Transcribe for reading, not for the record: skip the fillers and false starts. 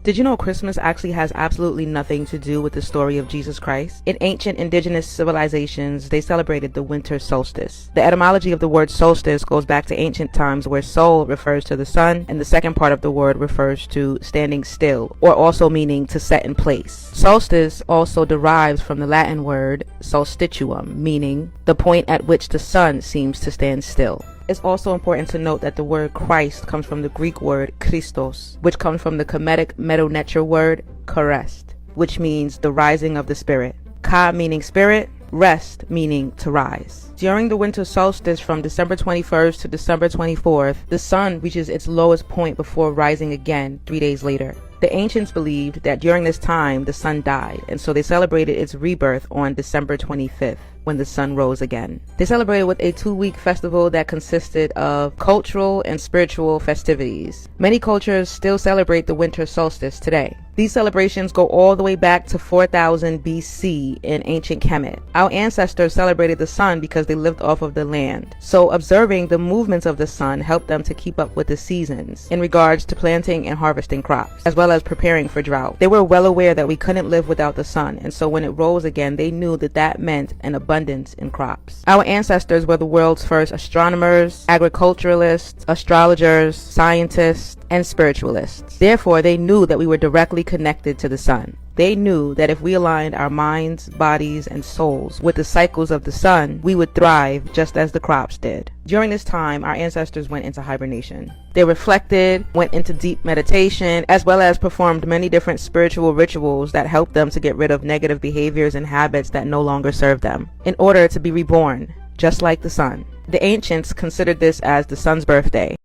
Did you know Christmas actually has absolutely nothing to do with the story of Jesus Christ? In ancient indigenous civilizations, they celebrated the winter solstice. The etymology of the word solstice goes back to ancient times, where sol refers to the sun, and the second part of the word refers to standing still, or also meaning to set in place. Solstice also derives from the Latin word solstitium, meaning the point at which the sun seems to stand still. It's also important to note that the word Christ comes from the Greek word Christos, which comes from the Kemetic Medo-Neter word karest, which means the rising of the spirit. Ka meaning spirit, rest meaning to rise. During the winter solstice from December 21st to December 24th, the sun reaches its lowest point before rising again 3 days later. The ancients believed that during this time the sun died, and so they celebrated its rebirth on December 25th, when the sun rose again. They celebrated with a 2-week festival that consisted of cultural and spiritual festivities. Many cultures still celebrate the winter solstice today. These celebrations go all the way back to 4000 BC in ancient Kemet. Our ancestors celebrated the sun because they lived off of the land. So observing the movements of the sun helped them to keep up with the seasons in regards to planting and harvesting crops, as well as preparing for drought. They were well aware that we couldn't live without the sun, and so when it rose again, they knew that that meant an abundance in crops. Our ancestors were the world's first astronomers, agriculturalists, astrologers, scientists, and spiritualists. Therefore, they knew that we were directly connected to the sun. They knew that if we aligned our minds, bodies, and souls with the cycles of the sun, we would thrive just as the crops did. During this time, our ancestors went into hibernation. They reflected, went into deep meditation, as well as performed many different spiritual rituals that helped them to get rid of negative behaviors and habits that no longer served them, in order to be reborn, just like the sun. The ancients considered this as the sun's birthday.